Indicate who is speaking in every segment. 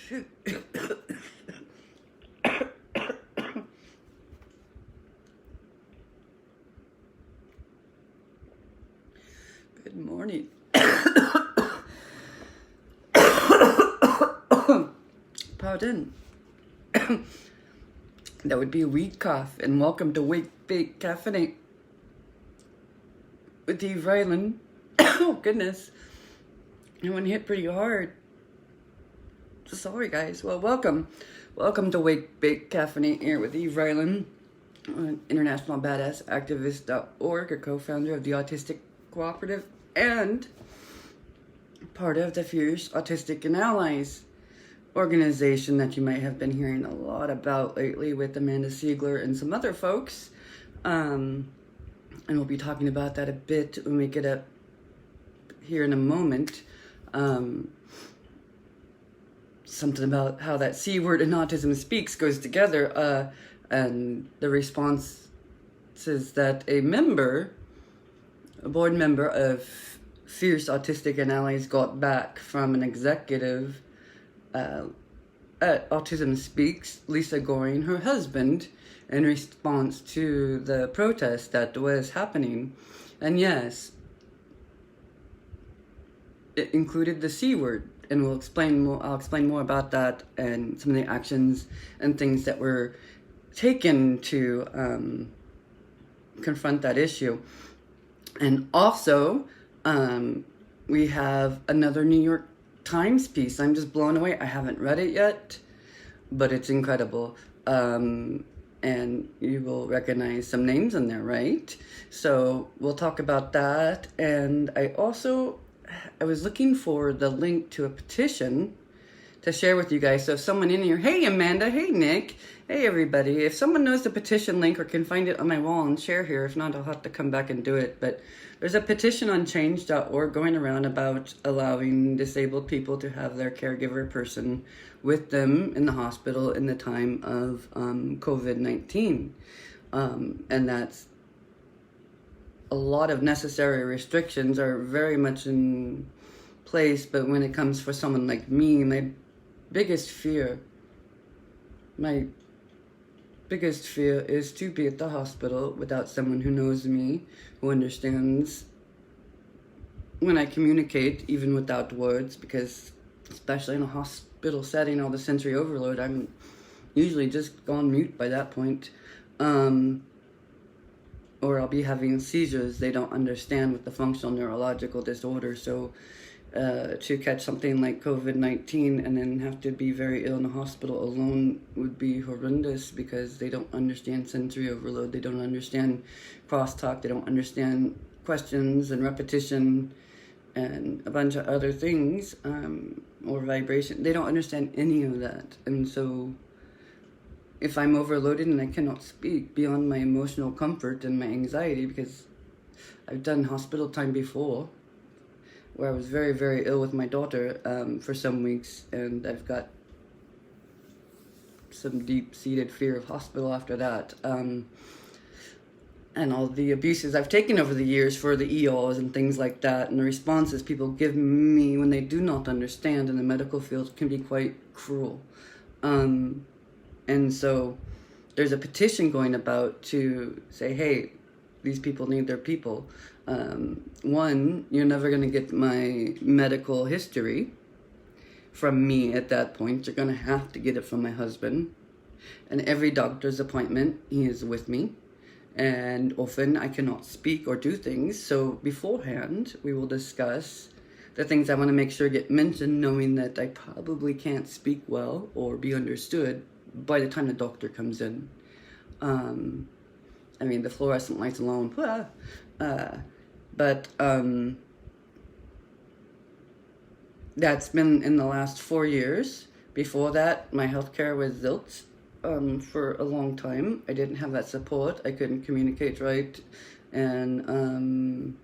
Speaker 1: Shoot. Good morning. Pardon. That would be a weed cough, and welcome to Wake, Bake, Caffeinate with Eve Ryland. Oh, goodness. That one hit pretty hard. Sorry, guys. Well, welcome. Welcome to Wake, Bake, Caffeinate here with Eve Ryland, international badass activist.org, a co-founder of the Autistic Cooperative and part of the Fierce Autistic and Allies organization that you might have been hearing a lot about lately with Amanda Siegler and some other folks. And we'll be talking about that a bit when we get up here in a moment. Something about how that C word and autism speaks goes together, and the response is that a board member of Fierce Autistic and Allies got back from an executive at Autism Speaks, Lisa Goring, her husband, in response to the protest that was happening. And yes, it included the C word, and I'll explain more about that and some of the actions and things that were taken to confront that issue. And also, we have another New York Times piece. I'm just blown away. I haven't read it yet, but it's incredible. And you will recognize some names in there, right? So we'll talk about that. And I was looking for the link to a petition to share with you guys. So if someone in here, hey Amanda, hey Nick, hey everybody, if someone knows the petition link or can find it on my wall and share here, if not, I'll have to come back and do it. But there's a petition on change.org going around about allowing disabled people to have their caregiver person with them in the hospital in the time of COVID-19. And that's a lot of necessary restrictions are very much in place, but when it comes for someone like me, my biggest fear is to be at the hospital without someone who knows me, who understands when I communicate, even without words, because especially in a hospital setting, all the sensory overload, I'm usually just gone mute by that point. Or I'll be having seizures. They don't understand with the functional neurological disorder. So to catch something like COVID-19 and then have to be very ill in a hospital alone would be horrendous, because they don't understand sensory overload. They don't understand crosstalk. They don't understand questions and repetition and a bunch of other things, or vibration. They don't understand any of that. And so if I'm overloaded and I cannot speak beyond my emotional comfort and my anxiety, because I've done hospital time before where I was very, very ill with my daughter for some weeks, and I've got some deep-seated fear of hospital after that. And all the abuses I've taken over the years for the EOs and things like that, and the responses people give me when they do not understand in the medical field can be quite cruel. And so there's a petition going about to say, hey, these people need their people. One, you're never going to get my medical history from me at that point. You're going to have to get it from my husband. And every doctor's appointment, he is with me. And often I cannot speak or do things. So beforehand, we will discuss the things I want to make sure get mentioned, knowing that I probably can't speak well or be understood by the time the doctor comes in. I mean, the fluorescent lights alone. But that's been in the last 4 years. Before that, my healthcare was zilch for a long time. I didn't have that support. I couldn't communicate right, and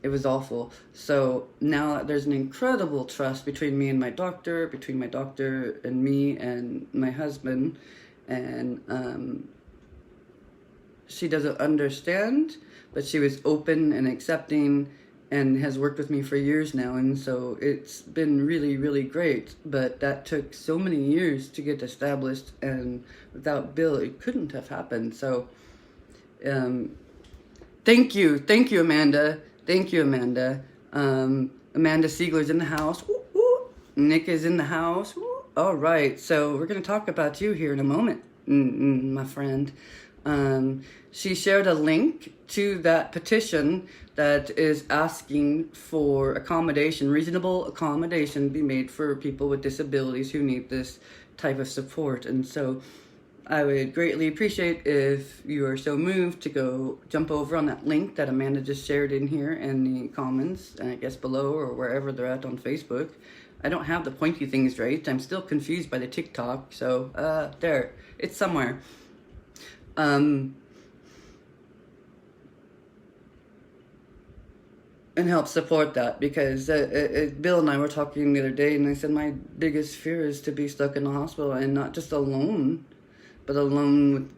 Speaker 1: it was awful. So now there's an incredible trust between me and my doctor, between my doctor and me and my husband, and she doesn't understand, but she was open and accepting and has worked with me for years now, and so it's been really, really great. But that took so many years to get established, and without Bill, it couldn't have happened. So, thank you, Amanda. Thank you, Amanda. Amanda Siegler's in the house. Woo, woo. Nick is in the house. Woo. All right, so we're gonna talk about you here in a moment, my friend. She shared a link to that petition that is asking for accommodation, reasonable accommodation be made for people with disabilities who need this type of support. And so I would greatly appreciate if you are so moved to go jump over on that link that Amanda just shared in here in the comments, I guess below or wherever they're at on Facebook. I don't have the pointy things right. I'm still confused by the TikTok. So there, it's somewhere. And help support that, because Bill and I were talking the other day, and I said my biggest fear is to be stuck in the hospital, and not just alone, but alone with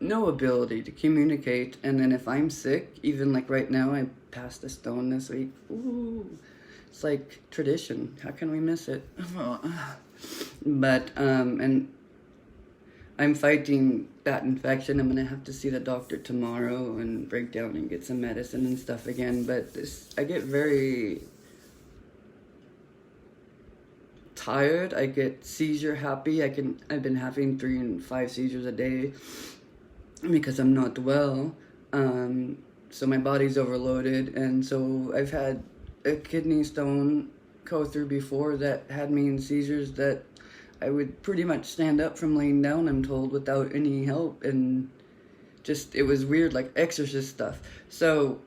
Speaker 1: no ability to communicate. And then if I'm sick, even like right now, I passed a stone this week. Ooh, it's like tradition. How can we miss it? But and I'm fighting that infection. I'm gonna have to see the doctor tomorrow and break down and get some medicine and stuff again. But I get very tired. I get seizure happy. I've been having 3 and 5 seizures a day because I'm not well. So my body's overloaded, and so I've had a kidney stone go through before that had me in seizures that I would pretty much stand up from laying down, I'm told, without any help, and just, it was weird, like exorcist stuff. So,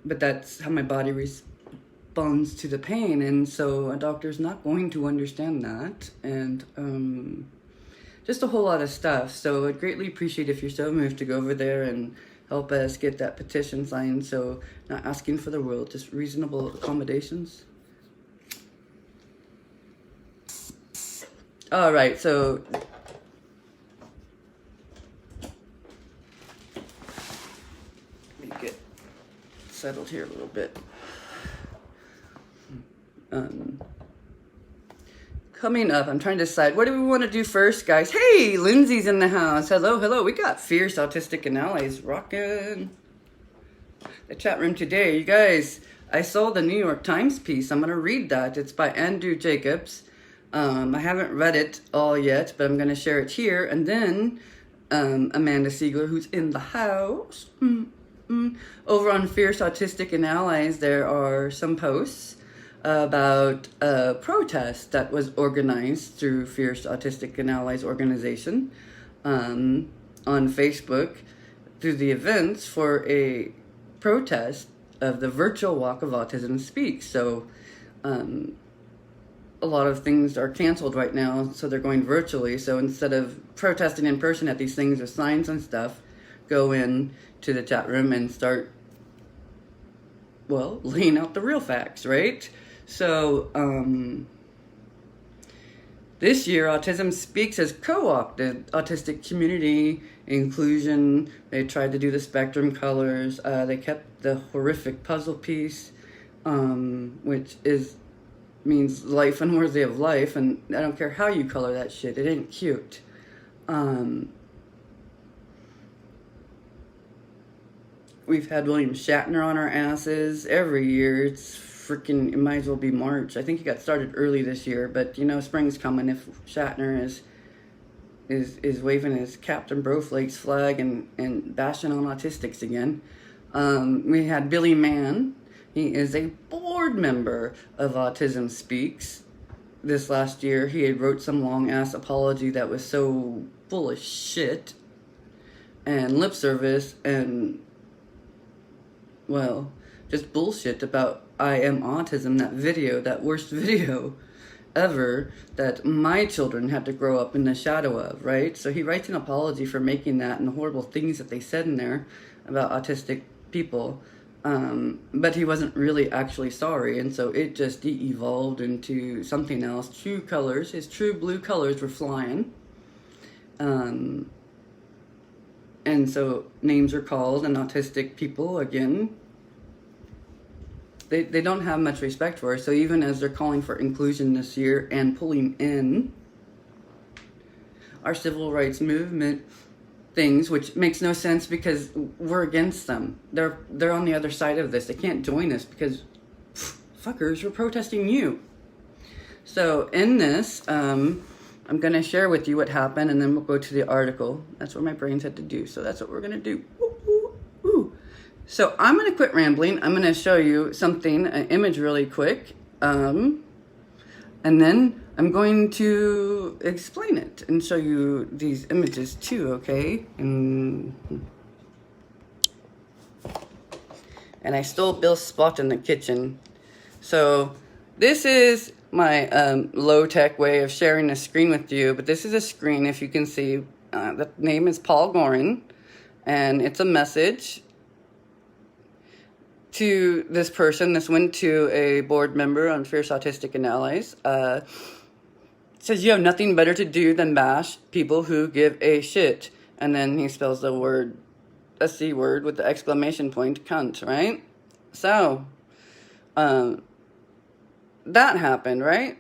Speaker 1: but that's how my body responds to the pain, and so a doctor's not going to understand that, and just a whole lot of stuff. So I'd greatly appreciate if you're so moved to go over there and help us get that petition signed. So not asking for the world, just reasonable accommodations. All right, so let me get settled here a little bit. Coming up, I'm trying to decide, what do we want to do first, guys? Hey, Lindsay's in the house. Hello, hello. We got Fierce Autistic and Allies rocking the chat room today. You guys, I saw the New York Times piece. I'm going to read that. It's by Andrew Jacobs. I haven't read it all yet, but I'm going to share it here. And then Amanda Siegler, who's in the house. Over on Fierce Autistic and Allies, there are some posts about a protest that was organized through Fierce Autistic and Allies organization on Facebook through the events for a protest of the virtual walk of Autism Speaks. So a lot of things are canceled right now, so they're going virtually. So instead of protesting in person at these things with signs and stuff, go in to the chat room and start, well, laying out the real facts, right? So this year, Autism Speaks has co-opted autistic community inclusion. They tried to do the spectrum colors. They kept the horrific puzzle piece, which means life unworthy of life, and I don't care how you color that shit, it ain't cute. We've had William Shatner on our asses every year. It's freaking, it might as well be March. I think he got started early this year, but you know, spring's coming if Shatner is waving his Captain Broflake's flag and bashing on autistics again. We had Billy Mann. He is a board member of Autism Speaks. This last year, he had wrote some long-ass apology that was so full of shit and lip service and, well, just bullshit about I Am Autism, that video, that worst video ever that my children had to grow up in the shadow of, right? So he writes an apology for making that and the horrible things that they said in there about autistic people. But he wasn't really actually sorry, and so it just evolved into something else. True colors, his true blue colors were flying. And so names are called, and autistic people, again, they don't have much respect for. So even as they're calling for inclusion this year and pulling in our civil rights movement things, which makes no sense because we're against them. They're on the other side of this. They can't join us because fuckers, we're protesting you. So in this, I'm going to share with you what happened, and then we'll go to the article. That's what my brain said to do, so that's what we're going to do. Woo, woo, woo. So I'm going to quit rambling. I'm going to show you something, an image really quick, and then I'm going to explain it and show you these images too, okay? And I stole Bill's spot in the kitchen. So this is my low-tech way of sharing a screen with you, but this is a screen, if you can see. The name is Paul Gorin, and it's a message to this person. This went to a board member on Fierce Autistic and Allies. It says, you have nothing better to do than bash people who give a shit. And then he spells the word, a C word with the exclamation point, cunt, right? So, that happened, right?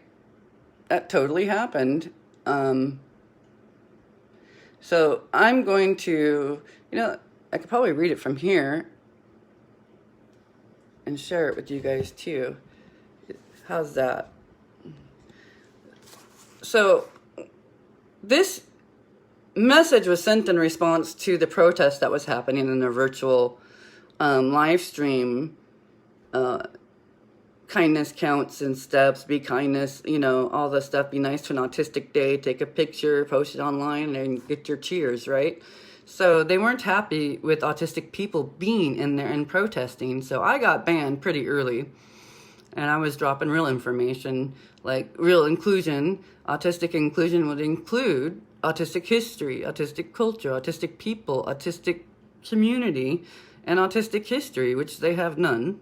Speaker 1: That totally happened. So I'm going to, I could probably read it from here and share it with you guys too. How's that? So this message was sent in response to the protest that was happening in a virtual live stream. Kindness counts in steps, be kindness, all the stuff. Be nice to an autistic day, take a picture, post it online, and get your cheers, right? So they weren't happy with autistic people being in there and protesting. So I got banned pretty early. And I was dropping real information, like real inclusion. Autistic inclusion would include autistic history, autistic culture, autistic people, autistic community, and autistic history, which they have none.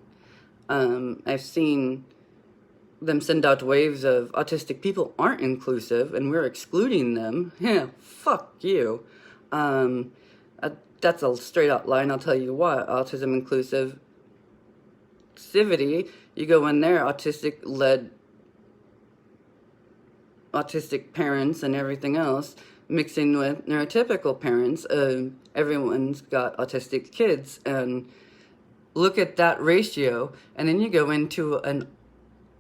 Speaker 1: I've seen them send out waves of autistic people aren't inclusive and we're excluding them. Yeah, fuck you. That's a straight out lie, and I'll tell you what. Autism inclusivity, you go in there, autistic parents and everything else, mixing with neurotypical parents. Everyone's got autistic kids, and look at that ratio, and then you go into a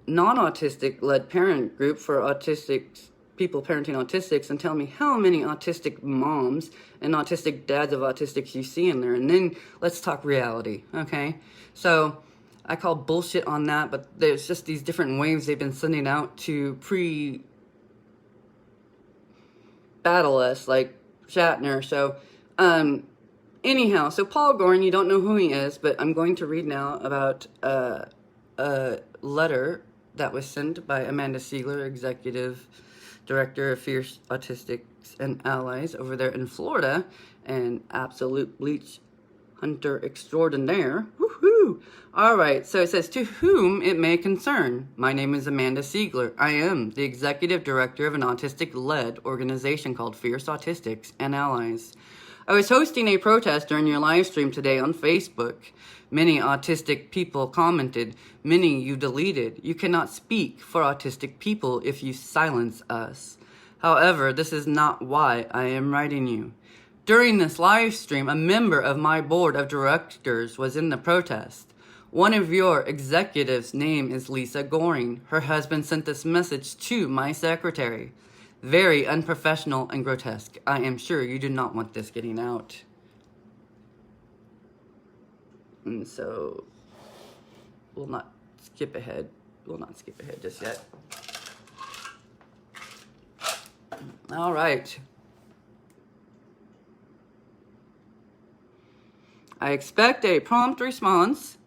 Speaker 1: non-autistic led parent group for autistic people parenting autistics, and tell me how many autistic moms and autistic dads of autistics you see in there, and then let's talk reality, okay? So I call bullshit on that, but there's just these different waves they've been sending out to battle us, like Shatner. So, anyhow, so Paul Gorin, you don't know who he is, but I'm going to read now about a letter that was sent by Amanda Siegler, Executive Director of Fierce Autistics and Allies over there in Florida, and absolute bleach hunter extraordinaire. Woohoo! All right, so it says, to whom it may concern. My name is Amanda Siegler. I am the executive director of an autistic-led organization called Fierce Autistics and Allies. I was hosting a protest during your live stream today on Facebook. Many autistic people commented. Many you deleted. You cannot speak for autistic people if you silence us. However, this is not why I am writing you. During this live stream, a member of my board of directors was in the protest. One of your executives' name is Lisa Goring. Her husband sent this message to my secretary. Very unprofessional and grotesque. I am sure you do not want this getting out. And so, we'll not skip ahead. We'll not skip ahead just yet. All right. I expect a prompt response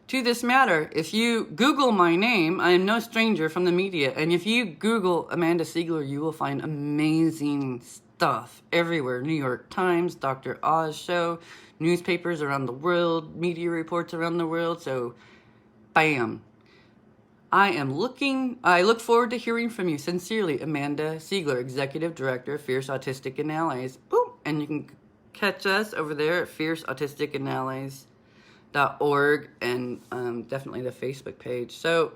Speaker 1: to this matter. If you Google my name, I am no stranger from the media. And if you Google Amanda Siegler, you will find amazing stuff everywhere. New York Times, Dr. Oz show, newspapers around the world, media reports around the world. So, bam. I look forward to hearing from you. Sincerely, Amanda Siegler, Executive Director of Fierce Autistic and Allies. Ooh, and you can catch us over there at Fierce Autistic and Allies .org, and definitely the Facebook page. So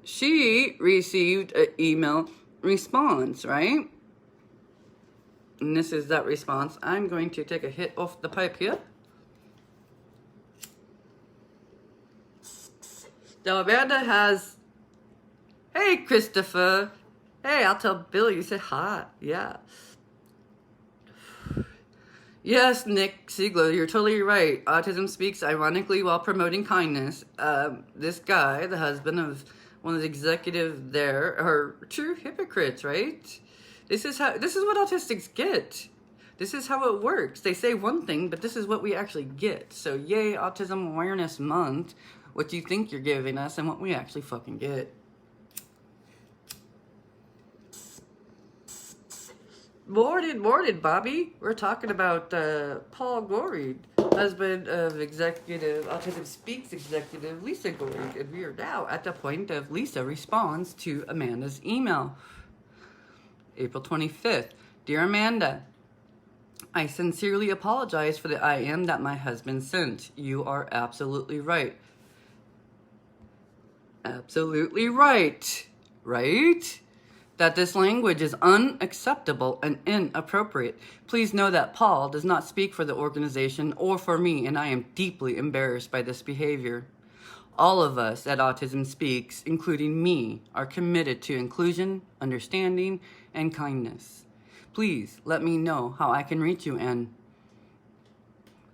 Speaker 1: she received an email response, right? And this is that response. I'm going to take a hit off the pipe here. So Amanda has, hey Christopher, hey, I'll tell Bill you said hi, yeah. Yes, Nick Siegler, you're totally right. Autism speaks ironically while promoting kindness. This guy, the husband of one of the executives there, are true hypocrites, right? This is what autistics get. This is how it works. They say one thing, but this is what we actually get. So yay, Autism Awareness Month. What you think you're giving us and what we actually fucking get. Morning, Bobby. We're talking about Paul Goring, husband of Autism Speaks executive Lisa Goring. And we are now at the point of Lisa responds to Amanda's email. April 25th. Dear Amanda, I sincerely apologize for the I am that my husband sent. You are absolutely right. Absolutely right. Right? That this language is unacceptable and inappropriate. Please know that Paul does not speak for the organization or for me, and I am deeply embarrassed by this behavior. All of us at Autism Speaks, including me, are committed to inclusion, understanding, and kindness. Please let me know how I can reach you, and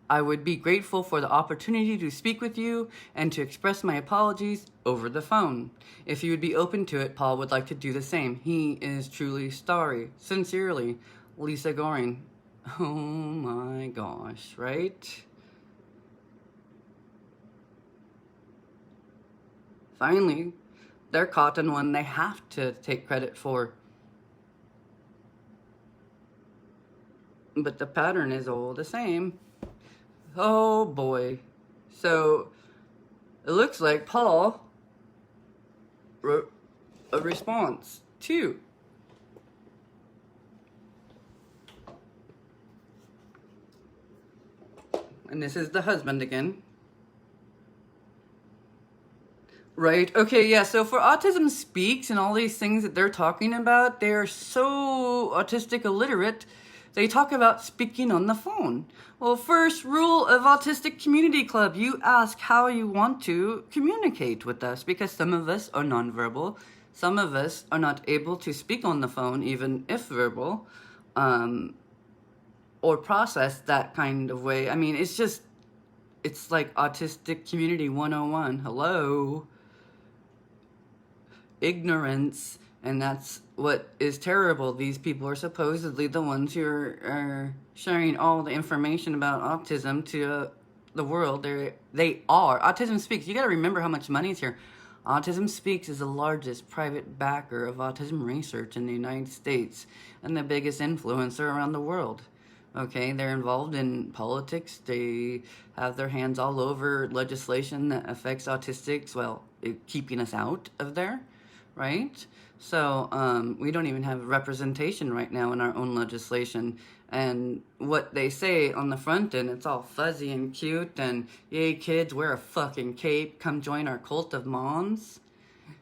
Speaker 1: I would be grateful for the opportunity to speak with you and to express my apologies over the phone. If you would be open to it, Paul would like to do the same. He is truly sorry. Sincerely, Lisa Goring. Oh my gosh, right? Finally, they're caught in one they have to take credit for. But the pattern is all the same. Oh boy. So it looks like Paul wrote a response too. And this is the husband again. Right. Okay, yeah. So for Autism Speaks and all these things that they're talking about, they're so autistic illiterate. They talk about speaking on the phone. Well, first rule of Autistic Community Club, you ask how you want to communicate with us, because some of us are nonverbal. Some of us are not able to speak on the phone, even if verbal, or process that kind of way. I mean, it's like Autistic Community 101. Hello. Ignorance. And that's what is terrible. These people are supposedly the ones who are sharing all the information about autism to the world. They are. Autism Speaks. You got to remember how much money is here. Autism Speaks is the largest private backer of autism research in the United States and the biggest influencer around the world. Okay, they're involved in politics. They have their hands all over legislation that affects autistics, well, keeping us out of there, right? So we don't even have representation right now in our own legislation. And what they say on the front end, it's all fuzzy and cute and, yay kids, wear a fucking cape, come join our cult of moms.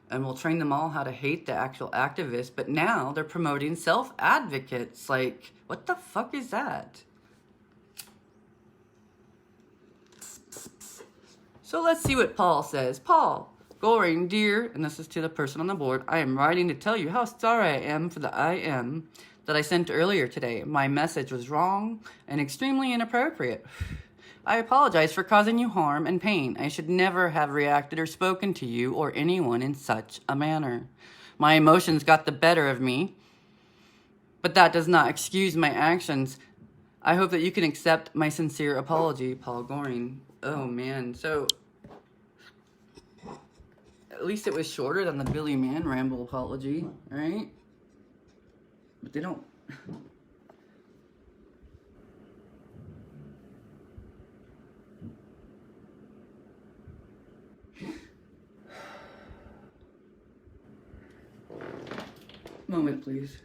Speaker 1: And we'll train them all how to hate the actual activists. But now they're promoting self-advocates. Like, what the fuck is that? So let's see what Paul says. Paul Goring, dear, and this is to the person on the board, I am writing to tell you how sorry I am for the I am that I sent earlier today. My message was wrong and extremely inappropriate. I apologize for causing you harm and pain. I should never have reacted or spoken to you or anyone in such a manner. My emotions got the better of me, but that does not excuse my actions. I hope that you can accept my sincere apology, Paul Goring. Oh man, so at least it was shorter than the Billy Mann ramble apology, right? But they don't. Moment, please.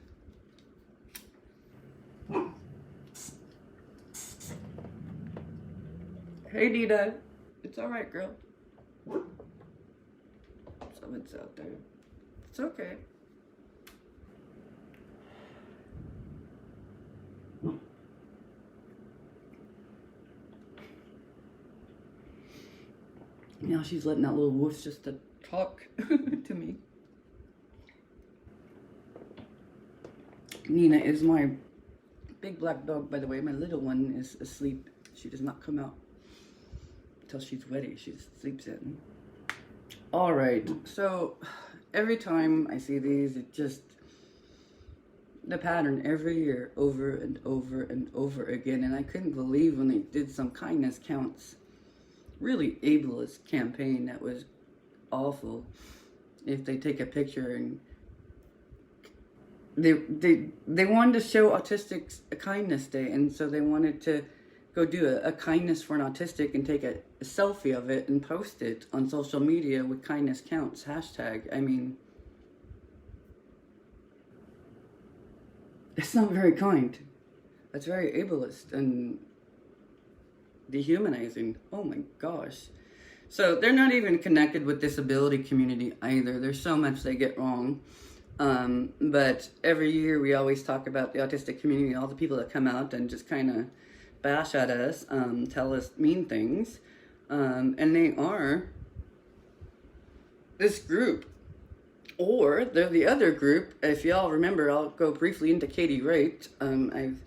Speaker 1: Hey, Nina. It's all right, girl. Someone's out there. It's okay. Now she's letting out little woofs just to talk to me. Nina is my big black dog, by the way. My little one is asleep. She does not come out until she's ready. She sleeps in. All right, so every time I see these, it just, the pattern every year, over and over and over again. And I couldn't believe when they did some kindness counts, really ableist campaign that was awful. If they take a picture and they wanted to show autistics a kindness day, and so they wanted to go do a kindness for an autistic and take a selfie of it and post it on social media with kindness counts hashtag. I mean, it's not very kind. That's very ableist and dehumanizing. Oh my gosh. So they're not even connected with disability community either. There's so much they get wrong. But every year we always talk about the autistic community, all the people that come out and just kind of bash at us, tell us mean things. And they are this group. Or they're the other group. If y'all remember, I'll go briefly into Katie Wright. I've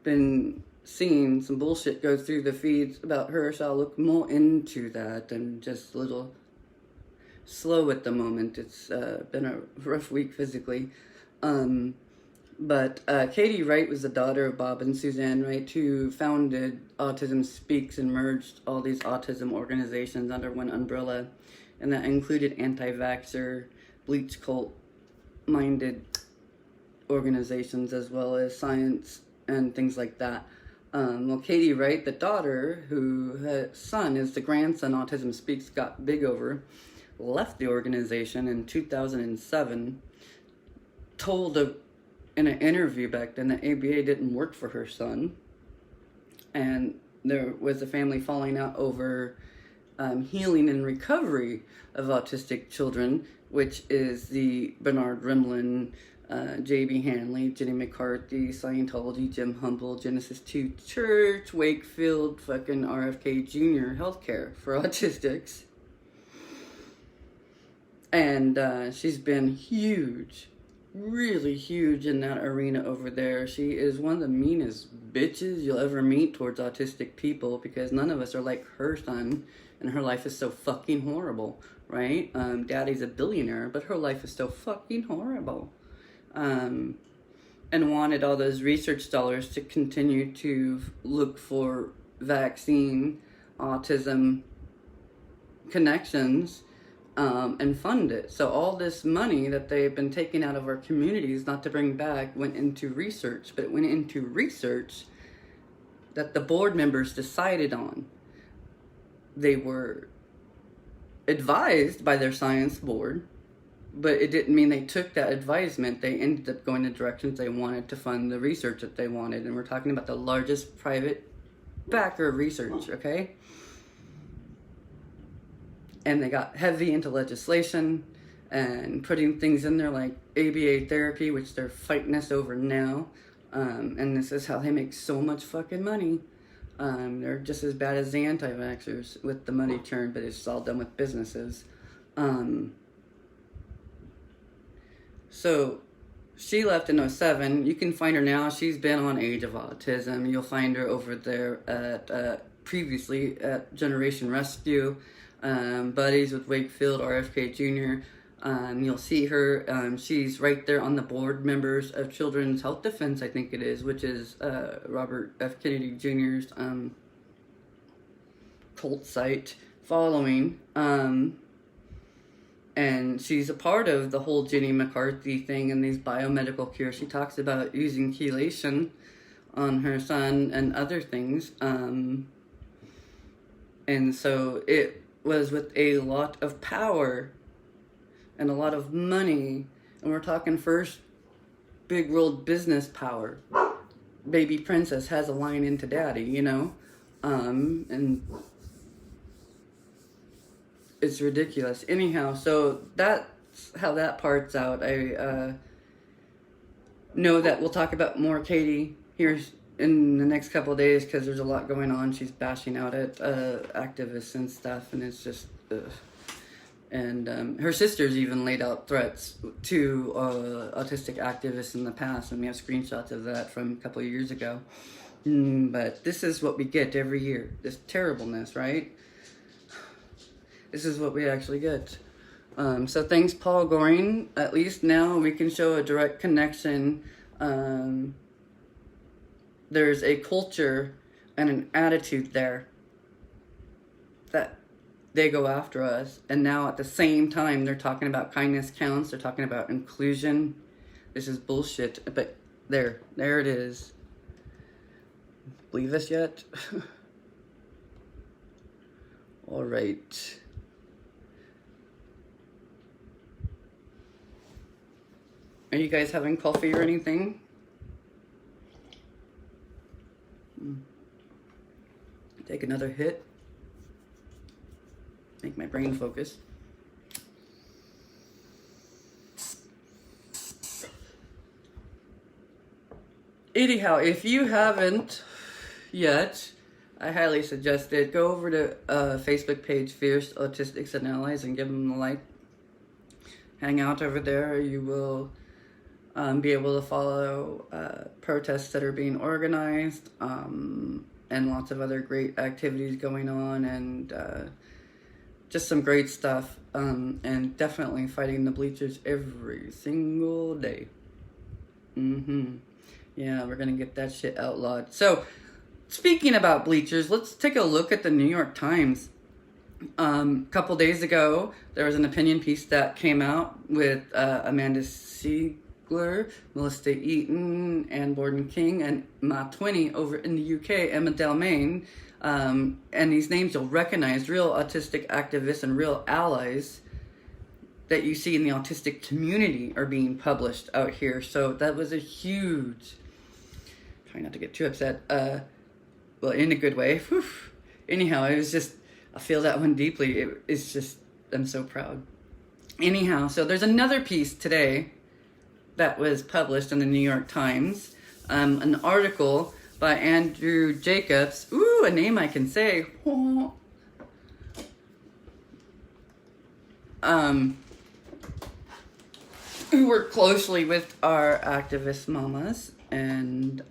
Speaker 1: been seeing some bullshit go through the feeds about her, so I'll look more into that. And just a little slow at the moment. It's been a rough week physically. But Katie Wright was the daughter of Bob and Suzanne Wright, who founded Autism Speaks and merged all these autism organizations under one umbrella. And that included anti-vaxxer, bleach cult-minded organizations, as well as science and things like that. Well, Katie Wright, the daughter, her son is the grandson Autism Speaks got big over, left the organization in 2007, told in an interview back then that ABA didn't work for her son, and there was a family falling out over healing and recovery of autistic children, which is the Bernard Rimland, J.B. Hanley, Jenny McCarthy, Scientology, Jim Humble, Genesis 2 Church, Wakefield, fucking RFK Jr. healthcare for autistics. And she's been huge, really huge in that arena over there. She is one of the meanest bitches you'll ever meet towards autistic people, because none of us are like her son, and her life is so fucking horrible, right? Daddy's a billionaire, but her life is so fucking horrible. And wanted all those research dollars to continue to look for vaccine, autism connections, and fund it. So all this money that they've been taking out of our communities, not to bring back, went into research, but it went into research that the board members decided on. They were advised by their science board, but it didn't mean they took that advisement. They ended up going the directions they wanted to fund the research that they wanted. And we're talking about the largest private backer of research, okay? And they got heavy into legislation and putting things in there like ABA therapy, which they're fighting us over now. And this is how they make so much fucking money. They're just as bad as the anti-vaxxers with the money churn, but it's all done with businesses. So she left in 2007. You can find her now. She's been on Age of Autism. You'll find her over there at previously at Generation Rescue. Buddies with Wakefield, RFK Jr. You'll see her. She's right there on the board members of Children's Health Defense, I think it is, which is Robert F. Kennedy Jr.'s cult site following. And she's a part of the whole Jenny McCarthy thing and these biomedical cures. She talks about using chelation on her son and other things. And so it was with a lot of power and a lot of money, and we're talking first big world business power. Baby Princess has a line into Daddy, you know, and it's ridiculous. Anyhow, so that's how that part's out. I know that we'll talk about more Katie here in the next couple of days because there's a lot going on. She's bashing out at activists and stuff, and it's just ugh. And her sisters even laid out threats to autistic activists in the past, and we have screenshots of that from a couple of years ago. But this is what we get every year, this terribleness, right? This is what we actually get. So thanks, Paul Goring. At least now we can show a direct connection. There's a culture and an attitude there that they go after us, and now at the same time they're talking about kindness counts, they're talking about inclusion. This is bullshit, but there it is. Believe this yet? All right. Are you guys having coffee or anything? Take another hit. Make my brain focus. Anyhow, if you haven't yet, I highly suggest it. Go over to Facebook page, Fierce Autistics and Allies, and give them a like. Hang out over there. You will be able to follow protests that are being organized, and lots of other great activities going on, and just some great stuff, and definitely fighting the bleachers every single day. Yeah, we're gonna get that shit outlawed. So, speaking about bleachers, let's take a look at the New York Times. A couple days ago, there was an opinion piece that came out with Amanda Siegler, Melissa Eaton, Anne Borden King, and Matt Twinney over in the UK, Emma Delmain. And these names you'll recognize, real autistic activists and real allies that you see in the autistic community are being published out here. So that was a huge, try not to get too upset, well, in a good way. Whew. Anyhow, it was just, I feel that one deeply. It's just, I'm so proud. Anyhow, so there's another piece today that was published in the New York Times, an article by Andrew Jacobs. Ooh, a name I can say. Who work closely with our activist mamas and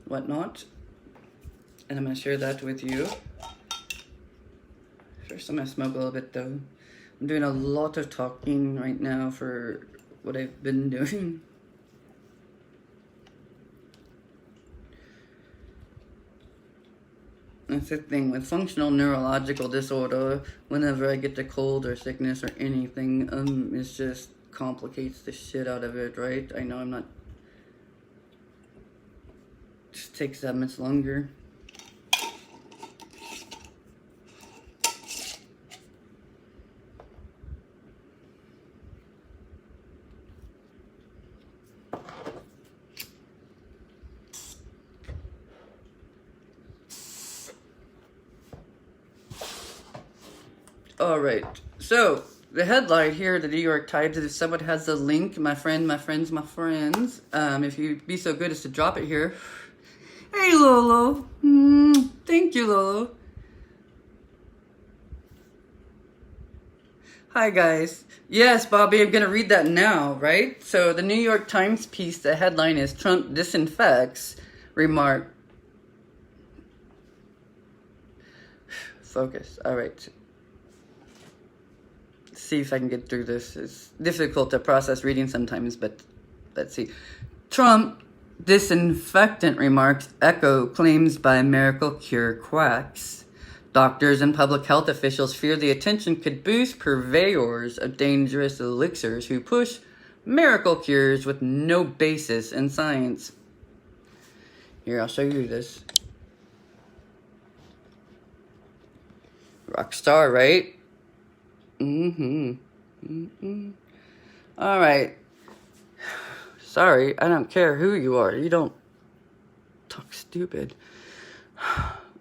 Speaker 1: whatnot. And I'm going to share that with you. First, I'm going to smoke a little bit though. I'm doing a lot of talking right now for what I've been doing. That's the thing with functional neurological disorder. Whenever I get a cold or sickness or anything, it just complicates the shit out of it, right? I know I'm not. Just takes that much longer. All right, so the headline here, the New York Times, if someone has the link, my friends, if you'd be so good as to drop it here. Hey, Lolo. Thank you, Lolo. Hi, guys. Yes, Bobby, I'm going to read that now, right? So the New York Times piece, the headline is Trump disinfects remark. Focus. All right. See if I can get through this. It's difficult to process reading sometimes, but let's see. Trump disinfectant remarks echo claims by miracle cure quacks. Doctors and public health officials fear the attention could boost purveyors of dangerous elixirs who push miracle cures with no basis in science. Here, I'll show you this. Rock star, right? All right. Sorry, I don't care who you are. You don't talk stupid.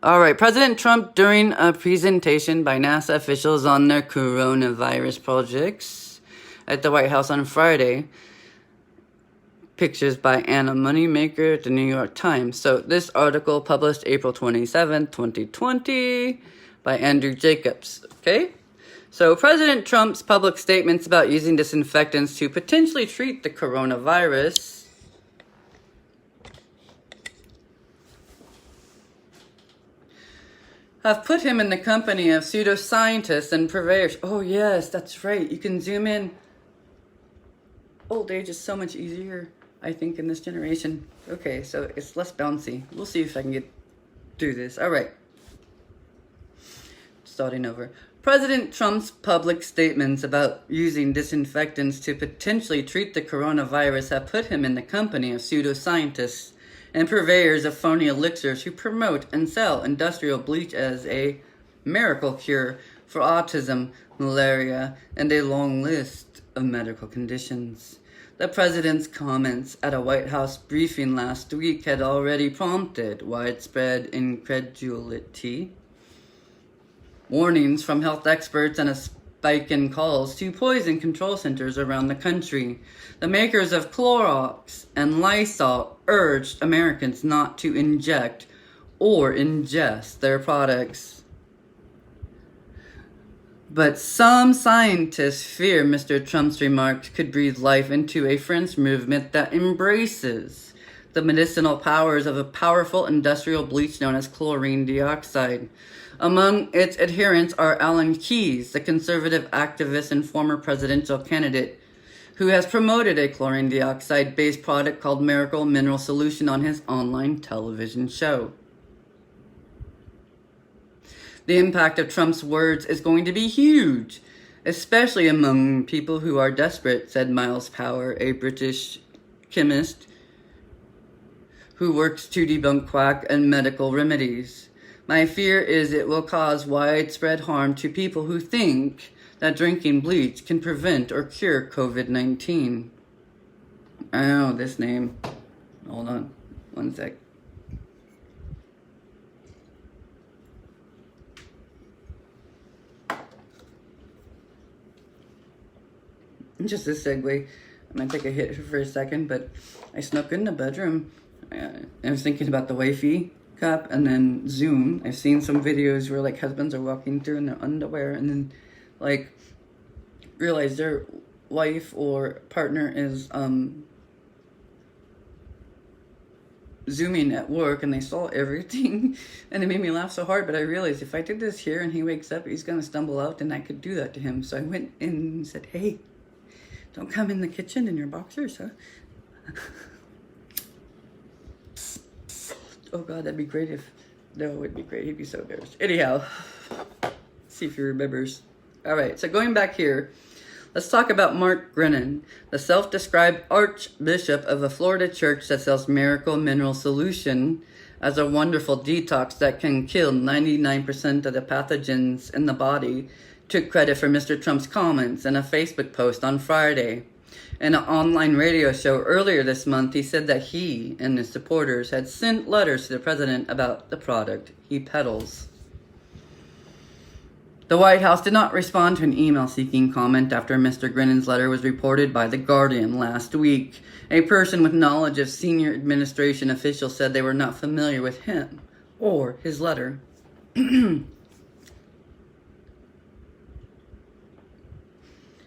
Speaker 1: All right, President Trump during a presentation by NASA officials on their coronavirus projects at the White House on Friday. Pictures by Anna Moneymaker at the New York Times. So this article published April 27, 2020 by Andrew Jacobs. Okay? So President Trump's public statements about using disinfectants to potentially treat the coronavirus have put him in the company of pseudoscientists and purveyors. Oh yes, that's right. You can zoom in. Old age is so much easier, I think, in this generation. Okay, so it's less bouncy. We'll see if I can do this. All right. Starting over. President Trump's public statements about using disinfectants to potentially treat the coronavirus have put him in the company of pseudoscientists and purveyors of phony elixirs who promote and sell industrial bleach as a miracle cure for autism, malaria, and a long list of medical conditions. The president's comments at a White House briefing last week had already prompted widespread incredulity. Warnings from health experts and a spike in calls to poison control centers around the country. The makers of Clorox and Lysol urged Americans not to inject or ingest their products. But some scientists fear Mr. Trump's remarks could breathe life into a French movement that embraces the medicinal powers of a powerful industrial bleach known as chlorine dioxide. Among its adherents are Alan Keyes, the conservative activist and former presidential candidate, who has promoted a chlorine dioxide-based product called Miracle Mineral Solution on his online television show. The impact of Trump's words is going to be huge, especially among people who are desperate, said Miles Power, a British chemist who works to debunk quack and medical remedies. My fear is it will cause widespread harm to people who think that drinking bleach can prevent or cure COVID-19. Oh, this name. Hold on. One sec. Just a segue. I'm going to take a hit for a second, but I snuck in the bedroom. I was thinking about the wifey cup and then Zoom. I've seen some videos where like husbands are walking through in their underwear and then like realize their wife or partner is Zooming at work and they saw everything and it made me laugh so hard. But I realized if I did this here and he wakes up, he's gonna stumble out and I could do that to him. So I went in and said, hey, don't come in the kitchen in your boxers, huh? Oh God, that'd be great if... No, it would be great. He'd be so embarrassed. Anyhow, see if he remembers. All right, so going back here, let's talk about Mark Grennan, the self-described archbishop of a Florida church that sells Miracle Mineral Solution as a wonderful detox that can kill 99% of the pathogens in the body, took credit for Mr. Trump's comments in a Facebook post on Friday. In an online radio show earlier this month, he said that he and his supporters had sent letters to the president about the product he peddles. The White House did not respond to an email-seeking comment after Mr. Grennan's letter was reported by The Guardian last week. A person with knowledge of senior administration officials said they were not familiar with him or his letter.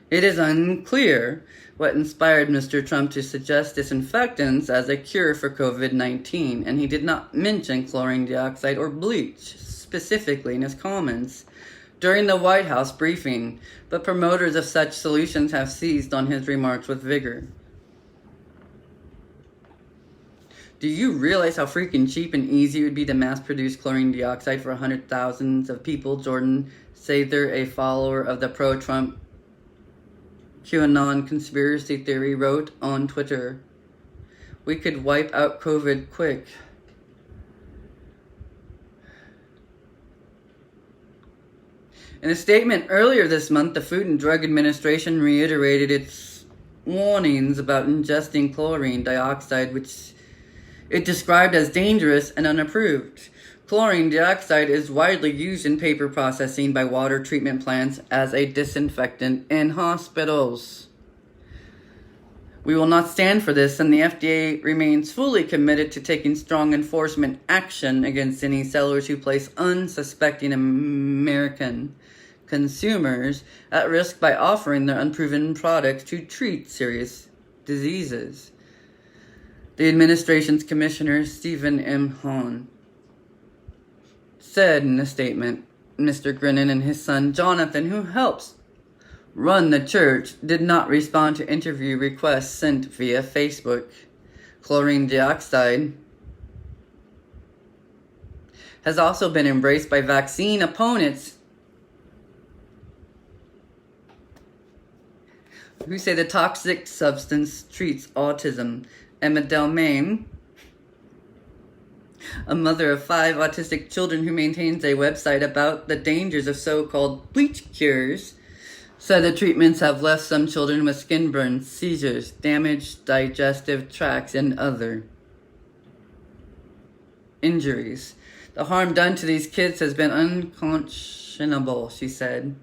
Speaker 1: It is unclear what inspired Mr. Trump to suggest disinfectants as a cure for COVID-19, and he did not mention chlorine dioxide or bleach specifically in his comments during the White House briefing, but promoters of such solutions have seized on his remarks with vigor. Do you realize how freaking cheap and easy it would be to mass-produce chlorine dioxide for hundreds of thousands of people? Jordan Sather, a follower of the pro-Trump QAnon conspiracy theory, wrote on Twitter, "We could wipe out COVID quick." In a statement earlier this month, the Food and Drug Administration reiterated its warnings about ingesting chlorine dioxide, which it described as dangerous and unapproved. Chlorine dioxide is widely used in paper processing by water treatment plants as a disinfectant in hospitals. We will not stand for this, and the FDA remains fully committed to taking strong enforcement action against any sellers who place unsuspecting American consumers at risk by offering their unproven products to treat serious diseases. The administration's commissioner, Stephen M. Hahn, said in a statement, Mr. Grinnan and his son Jonathan, who helps run the church, did not respond to interview requests sent via Facebook. Chlorine dioxide has also been embraced by vaccine opponents who say the toxic substance treats autism. Emma Delmain, a mother of 5 autistic children who maintains a website about the dangers of so-called bleach cures, said the treatments have left some children with skin burns, seizures, damaged digestive tracts, and other injuries. The harm done to these kids has been unconscionable, she said.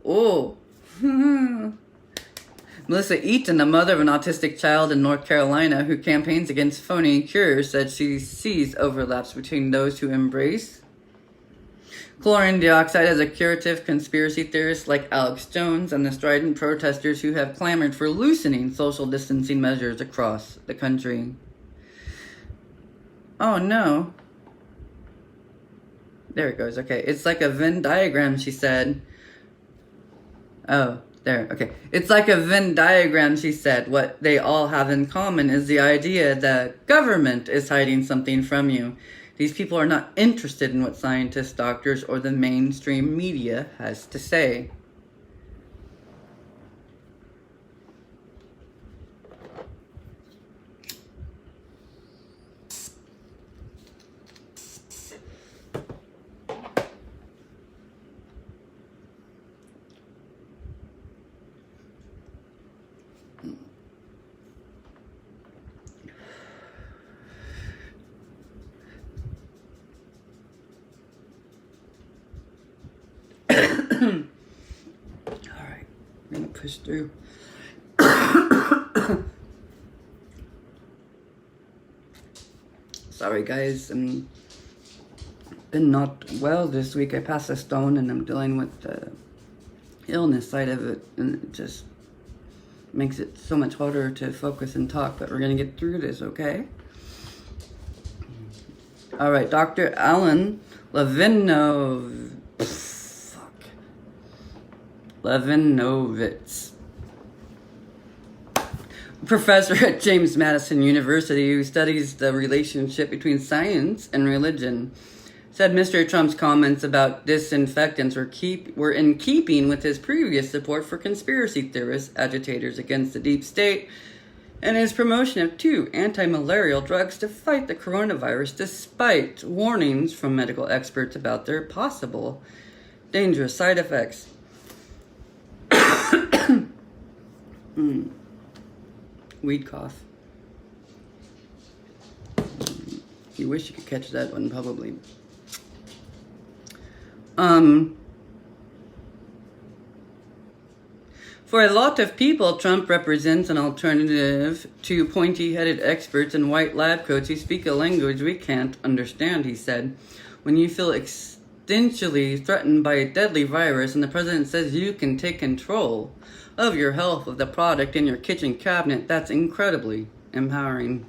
Speaker 1: Oh. Melissa Eaton, a mother of an autistic child in North Carolina who campaigns against phony cures, said she sees overlaps between those who embrace chlorine dioxide as a curative, conspiracy theorists like Alex Jones, and the strident protesters who have clamored for loosening social distancing measures across the country. Oh no. There it goes. Okay. It's like a Venn diagram, she said. Oh. There, okay. It's like a Venn diagram, she said. What they all have in common is the idea that government is hiding something from you. These people are not interested in what scientists, doctors, or the mainstream media has to say. Alright, I'm gonna push through. Sorry guys, I'm been not well this week. I passed a stone and I'm dealing with the illness side of it, and it just makes it so much harder to focus and talk, but we're gonna get through this, okay? Alright, Dr. Alan Levinovitz, professor at James Madison University who studies the relationship between science and religion, said Mr. Trump's comments about disinfectants were in keeping with his previous support for conspiracy theorists, agitators against the deep state, and his promotion of 2 anti-malarial drugs to fight the coronavirus despite warnings from medical experts about their possible dangerous side effects. Weed cough. You wish you could catch that one, probably. For a lot of people, Trump represents an alternative to pointy-headed experts in white lab coats who speak a language we can't understand, he said. When you feel existentially threatened by a deadly virus and the president says you can take control of your health with the product in your kitchen cabinet, that's incredibly empowering.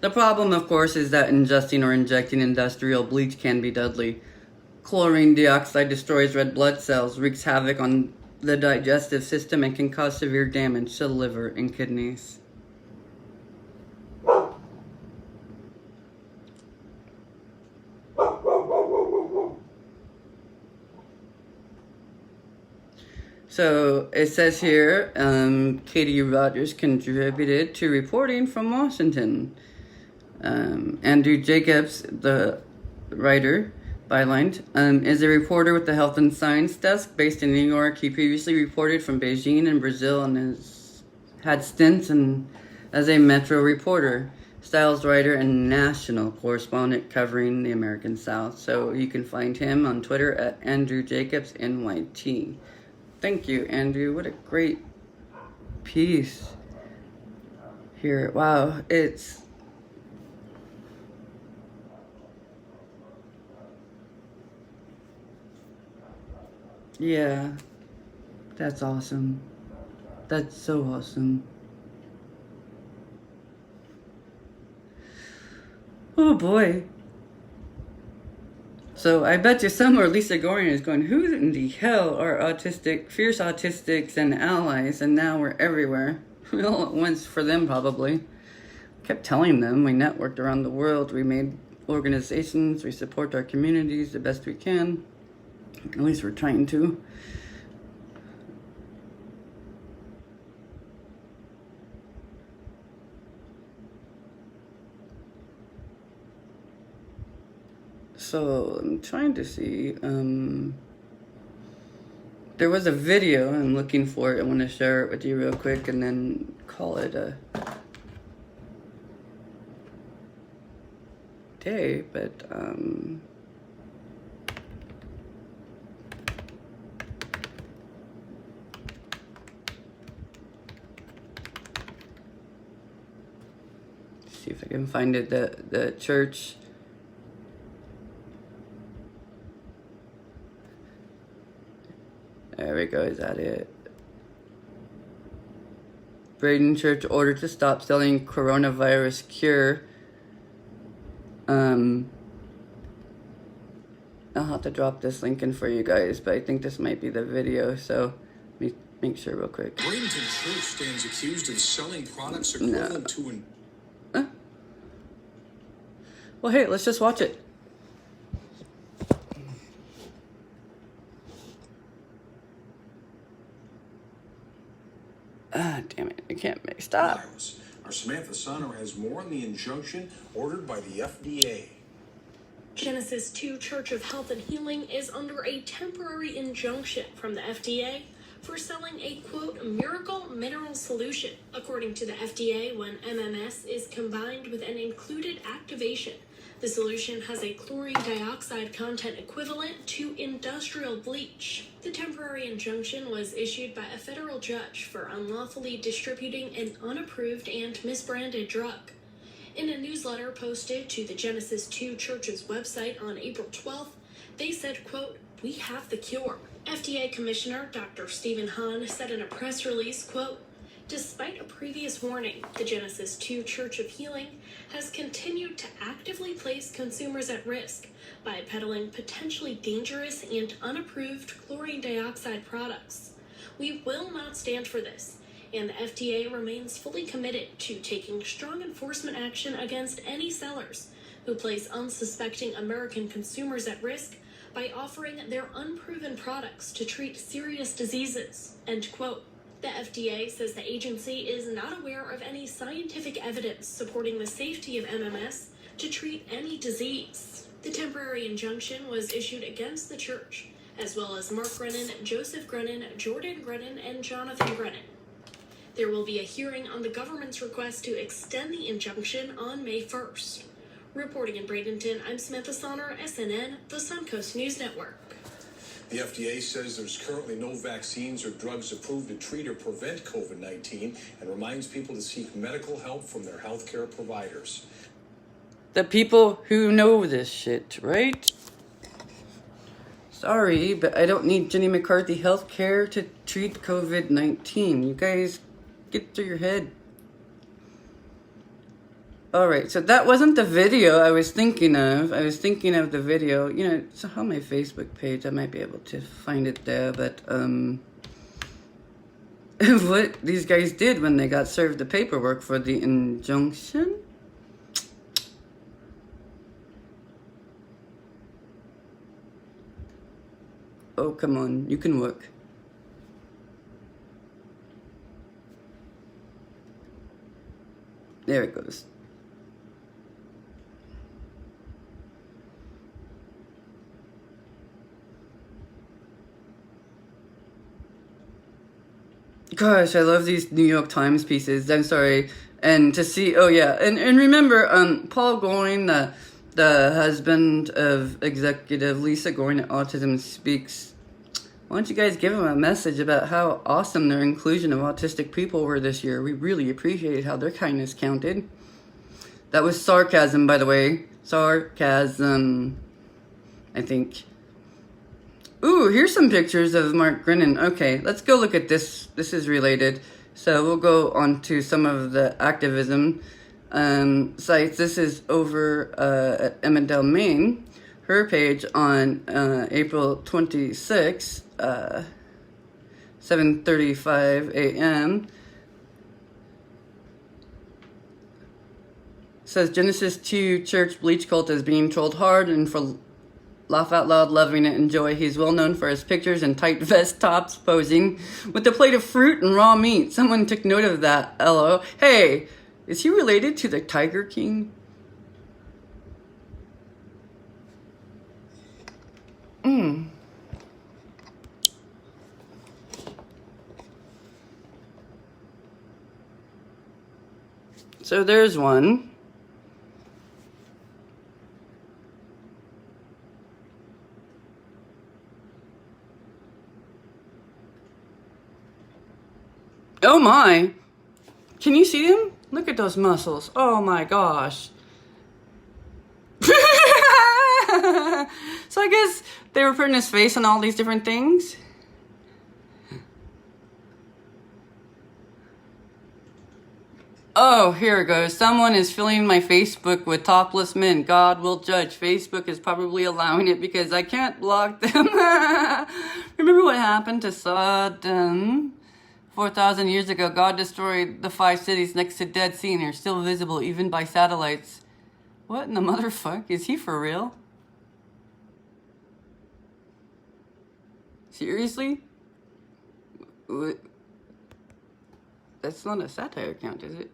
Speaker 1: The problem, of course, is that ingesting or injecting industrial bleach can be deadly. Chlorine dioxide destroys red blood cells, wreaks havoc on the digestive system, and can cause severe damage to the liver and kidneys. So it says here, Katie Rogers contributed to reporting from Washington. Andrew Jacobs, the writer, Byline, is a reporter with the Health and Science Desk based in New York. He previously reported from Beijing and Brazil and has had stints as a Metro reporter, styles writer, and national correspondent covering the American South. So you can find him on Twitter at Andrew Jacobs NYT. Thank you, Andrew. What a great piece here. Wow, it's... Yeah, that's awesome. That's so awesome. Oh boy. So I bet you somewhere Lisa Gorian is going, who in the hell are fierce autistics and allies? And now we're everywhere. All at once for them probably. Kept telling them we networked around the world. We made organizations. We support our communities the best we can. At least we're trying to. So I'm trying to see. There was a video. I'm looking for it. I want to share it with you real quick and then call it a day. But see if I can find it. The church. There we go, is that it? Braden Church ordered to stop selling coronavirus cure. I'll have to drop this link in for you guys, but I think this might be the video, so let me make sure real quick.
Speaker 2: Bradenton Church stands accused of selling products equivalent to an...
Speaker 1: Well, hey, let's just watch it. Damn it, I can't make stop.
Speaker 2: Our Samantha Sonner has more on the injunction ordered by the FDA.
Speaker 3: Genesis 2 Church of Health and Healing is under a temporary injunction from the FDA for selling a, quote, miracle mineral solution. According to the FDA, when MMS is combined with an included activation, the solution has a chlorine dioxide content equivalent to industrial bleach. The temporary injunction was issued by a federal judge for unlawfully distributing an unapproved and misbranded drug. In a newsletter posted to the Genesis 2 Church's website on April 12th, they said, quote, "We have the cure." FDA Commissioner Dr. Stephen Hahn said in a press release, quote, "Despite a previous warning, the Genesis 2 Church of Healing has continued to actively place consumers at risk by peddling potentially dangerous and unapproved chlorine dioxide products. We will not stand for this, and the FDA remains fully committed to taking strong enforcement action against any sellers who place unsuspecting American consumers at risk by offering their unproven products to treat serious diseases," end quote. The FDA says the agency is not aware of any scientific evidence supporting the safety of MMS to treat any disease. The temporary injunction was issued against the church, as well as Mark Grennan, Joseph Grennan, Jordan Grennan, and Jonathan Grennan. There will be a hearing on the government's request to extend the injunction on May 1st. Reporting in Bradenton, I'm Samantha Sonner, SNN, the Suncoast News Network.
Speaker 2: The FDA says there's currently no vaccines or drugs approved to treat or prevent COVID-19 and reminds people to seek medical help from their healthcare providers.
Speaker 1: The people who know this shit, right? Sorry, but I don't need Jenny McCarthy healthcare to treat COVID-19. You guys get through your head. Alright, so that wasn't the video I was thinking of. I was thinking of the video, you know, it's on my Facebook page. I might be able to find it there, but, what these guys did when they got served the paperwork for the injunction. Oh, come on, you can work. There it goes. Gosh, I love these New York Times pieces. I'm sorry. And to see, oh yeah, and remember, Paul Goring, the husband of executive Lisa Goring at Autism Speaks. Why don't you guys give him a message about how awesome their inclusion of autistic people were this year? We really appreciated how their kindness counted. That was sarcasm, by the way. Sarcasm, I think. Ooh, here's some pictures of Mark Grinnan. Okay, let's go look at this. This is related. So we'll go on to some of the activism sites. This is over at Emmendale, Maine. Her page on April 26th, 7:35 a.m. says Genesis 2 church bleach cult is being trolled hard, and for laugh out loud, loving it, enjoy. He's well known for his pictures and tight vest tops posing with a plate of fruit and raw meat. Someone took note of that. LO. Hey, is he related to the Tiger King? So there's one. Oh my! Can you see him? Look at those muscles. Oh my gosh. So I guess they were putting his face on all these different things. Oh, here it goes. Someone is filling my Facebook with topless men. God will judge. Facebook is probably allowing it because I can't block them. Remember what happened to Sodom? 4,000 years ago, God destroyed the 5 cities next to Dead Sea and are still visible even by satellites. What in the motherfuck? Is he for real? Seriously? What? That's not a satire account, is it?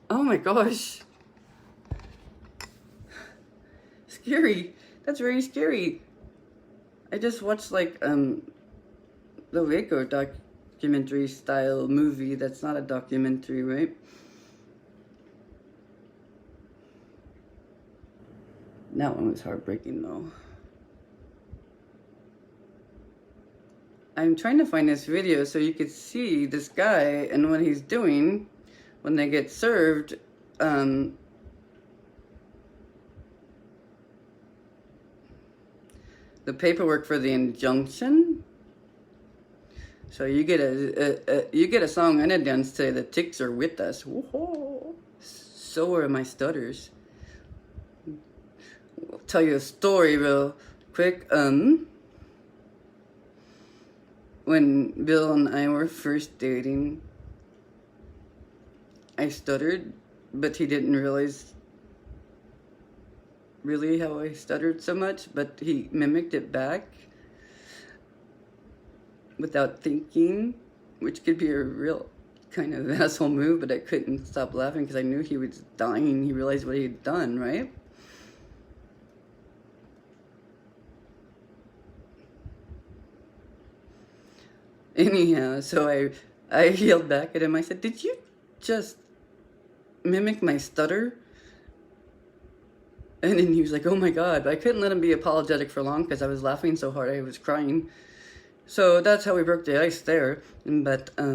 Speaker 1: Oh my gosh. Scary. That's very scary. I just watched like the Waco documentary style movie. That's not a documentary, right? That one was heartbreaking though. I'm trying to find this video so you could see this guy and what he's doing when they get served. The paperwork for the injunction. So you get a song and a dance to the ticks are with us. Whoa. So are my stutters. I'll tell you a story real quick. When Bill and I were first dating, I stuttered, but he didn't realize really how I stuttered so much, but he mimicked it back without thinking, which could be a real kind of asshole move, but I couldn't stop laughing because I knew he was dying. He realized what he had done, right? Anyhow, so I yelled back at him. I said, "Did you just mimic my stutter?" And then he was like, "Oh my God." But I couldn't let him be apologetic for long because I was laughing so hard I was crying. So that's how we broke the ice there. But how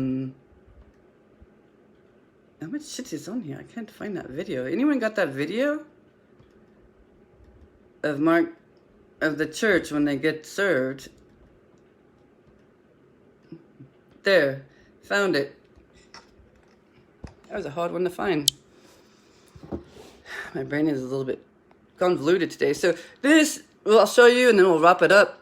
Speaker 1: much shit is on here? I can't find that video. Anyone got that video of the church when they get served? There, found it. That was a hard one to find. My brain is a little bit convoluted today. So this, well, I'll show you and then we'll wrap it up.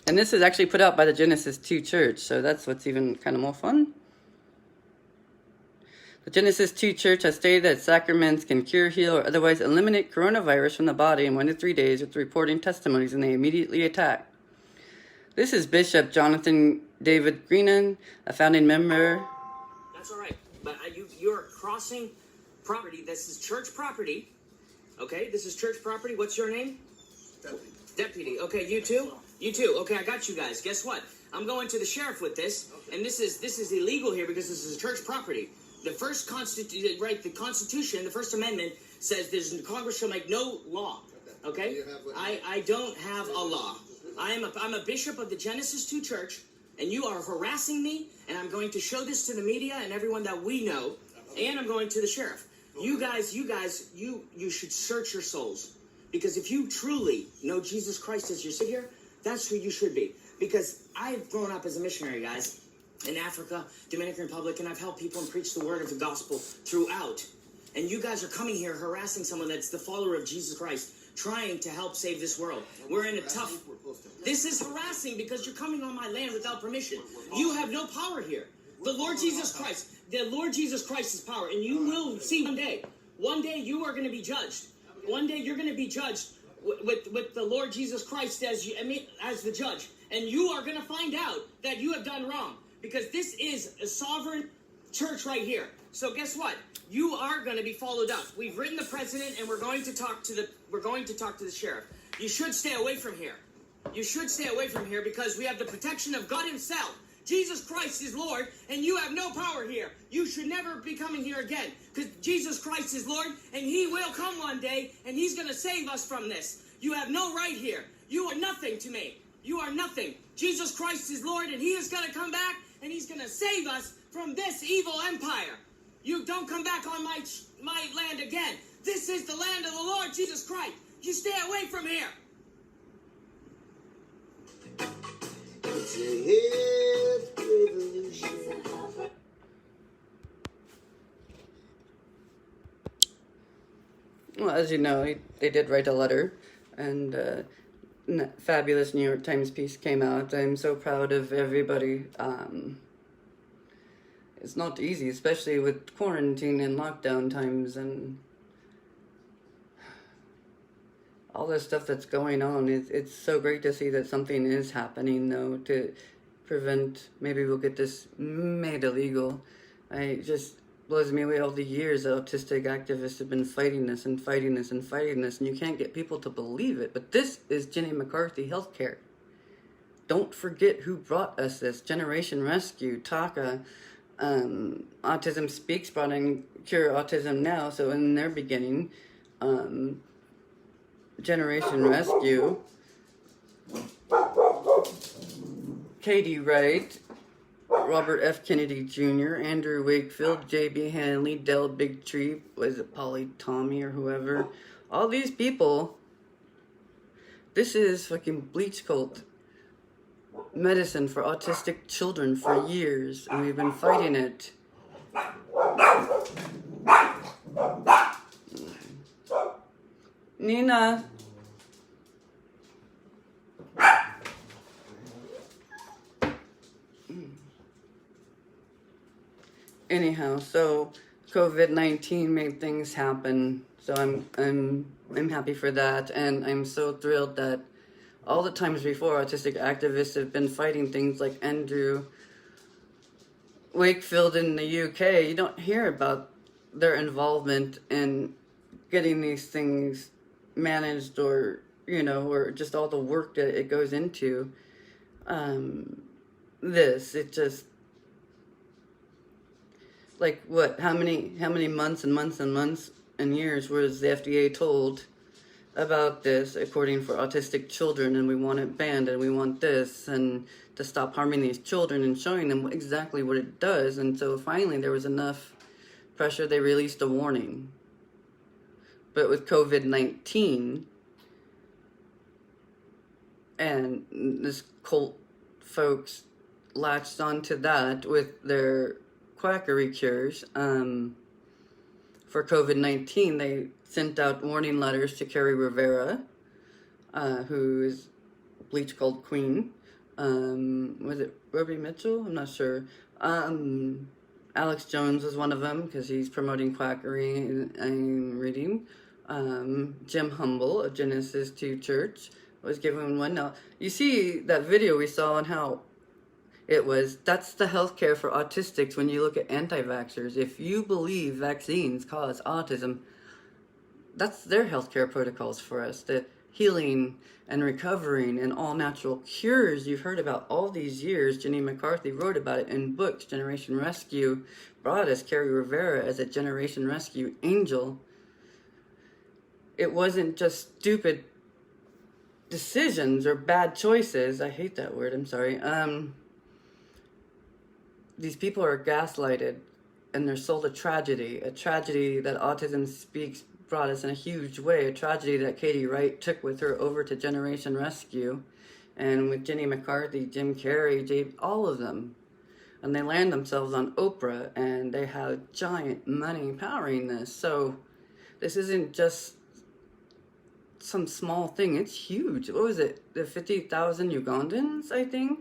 Speaker 1: And this is actually put out by the Genesis 2 Church, so that's what's even kind of more fun. The Genesis 2 Church has stated that sacraments can cure, heal, or otherwise eliminate coronavirus from the body in 1 to 3 days with reporting testimonies, and they immediately attack. This is Bishop Jonathan David Greenan, a founding member.
Speaker 4: That's all right, but you're crossing property. This is church property. Okay, this is church property. What's your name? Deputy. Okay, you too? You too. Okay, I got you guys. Guess what? I'm going to the sheriff with this, and this is illegal here because this is a church property. The first the Constitution, the First Amendment says Congress shall make no law. Okay? I don't have a law. I'm a bishop of the Genesis 2 Church, and you are harassing me, and I'm going to show this to the media and everyone that we know, and I'm going to the sheriff. You guys, you should search your souls. Because if you truly know Jesus Christ as your Savior, that's who you should be. Because I've grown up as a missionary, guys, in Africa, Dominican Republic, and I've helped people and preached the word of the gospel throughout. And you guys are coming here harassing someone that's the follower of Jesus Christ, trying to help save this world. We're in a tough... This is harassing because you're coming on my land without permission. You have no power here. The Lord Jesus Christ is power, and you will see one day you are going to be judged. One day you're going to be judged with the Lord Jesus Christ as the judge. And you are going to find out that you have done wrong. Because this is a sovereign church right here. So guess what? You are going to be followed up. We've written the president, and we're going to talk to the sheriff. You should stay away from here. You should stay away from here because we have the protection of God himself. Jesus Christ is Lord, and you have no power here. You should never be coming here again, because Jesus Christ is Lord, and he will come one day, and he's going to save us from this. You have no right here. You are nothing to me. You are nothing. Jesus Christ is Lord, and he is going to come back, and he's going to save us from this evil empire. You don't come back on my land again. This is the land of the Lord Jesus Christ. You stay away from here.
Speaker 5: It's a hip revolution.
Speaker 1: Well, as you know, they did write a letter, and fabulous New York Times piece came out. I'm so proud of everybody. It's not easy, especially with quarantine and lockdown times and all this stuff that's going on. It's so great to see that something is happening, though, to prevent, maybe we'll get this made illegal. It just blows me away all the years that autistic activists have been fighting this and fighting this and fighting this, and you can't get people to believe it. But this is Jenny McCarthy healthcare. Don't forget who brought us this. Generation Rescue, TACA, Autism Speaks brought in Cure Autism Now, so in their beginning, Generation Rescue, Katie Wright, Robert F. Kennedy Jr., Andrew Wakefield, J.B. Hanley, Del Bigtree, was it Polly Tommy or whoever? All these people, this is fucking bleach cult medicine for autistic children for years, and we've been fighting it. Nina. Anyhow, so COVID-19 made things happen. So I'm happy for that, and I'm so thrilled that all the times before autistic activists have been fighting things like Andrew Wakefield in the UK, you don't hear about their involvement in getting these things managed, or or just all the work that it goes into it just, like, what, how many months and months and months and years was the FDA told about this, according for autistic children, and we want it banned, and we want this, and to stop harming these children, and showing them exactly what it does. And so finally there was enough pressure, they released a warning. But with COVID-19, and this cult folks latched onto that with their quackery cures, for COVID-19, they sent out warning letters to Carrie Rivera, who is bleach called Queen. Was it Robbie Mitchell? I'm not sure. Alex Jones was one of them, because he's promoting quackery, I'm reading. Jim Humble of Genesis 2 Church was given one. Now, you see that video we saw on how That's the healthcare for autistics. When you look at anti-vaxxers, if you believe vaccines cause autism, that's their healthcare protocols for us. The healing and recovering and all natural cures you've heard about all these years. Jenny McCarthy wrote about it in books. Generation Rescue brought us Carrie Rivera as a Generation Rescue angel. It wasn't just stupid decisions or bad choices. I hate that word, I'm sorry. These people are gaslighted and they're sold a tragedy that Autism Speaks brought us in a huge way, a tragedy that Katie Wright took with her over to Generation Rescue, and with Jenny McCarthy, Jim Carrey, all of them. And they land themselves on Oprah, and they have giant money powering this. So this isn't just some small thing, it's huge. What was it? The 50,000 Ugandans, I think,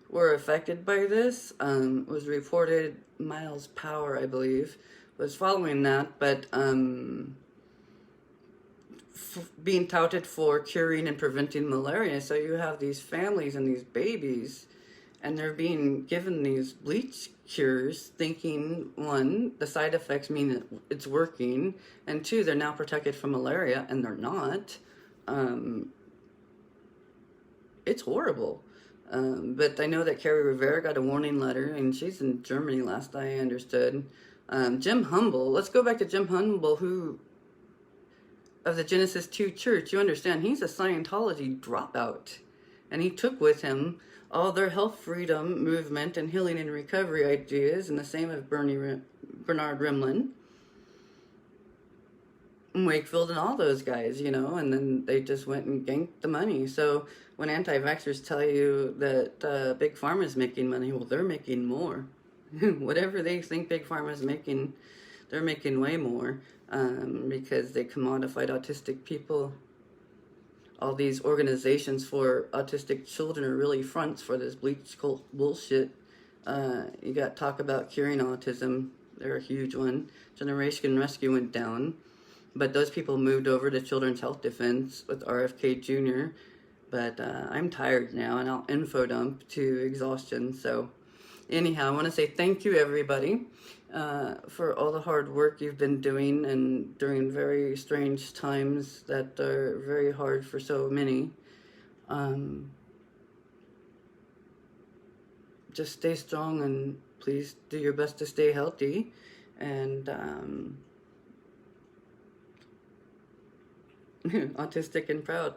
Speaker 1: were affected by this. It was reported Miles Power, I believe, was following that, but being touted for curing and preventing malaria. So you have these families and these babies, and they're being given these bleach cures, thinking, one, the side effects mean that it's working, and two, they're now protected from malaria, and they're not. It's horrible. But I know that Carrie Rivera got a warning letter, and she's in Germany, last I understood. Jim Humble, let's go back to Jim Humble, who, of the Genesis 2 Church, you understand, he's a Scientology dropout. And he took with him all their health freedom movement and healing and recovery ideas, and the same of Bernard Rimland, and Wakefield, and all those guys, you know, and then they just went and ganked the money. So when anti-vaxxers tell you that Big Pharma is making money, well, they're making more. Whatever they think Big Pharma is making, they're making way more, because they commodified autistic people. All these organizations for autistic children are really fronts for this bleach cult bullshit. You got Talk About Curing Autism. They're a huge one. Generation Rescue went down. But those people moved over to Children's Health Defense with RFK Jr. But I'm tired now, and I'll info dump to exhaustion. So anyhow, I want to say thank you, everybody, for all the hard work you've been doing, and during very strange times that are very hard for so many. Just stay strong, and please do your best to stay healthy. And autistic and proud.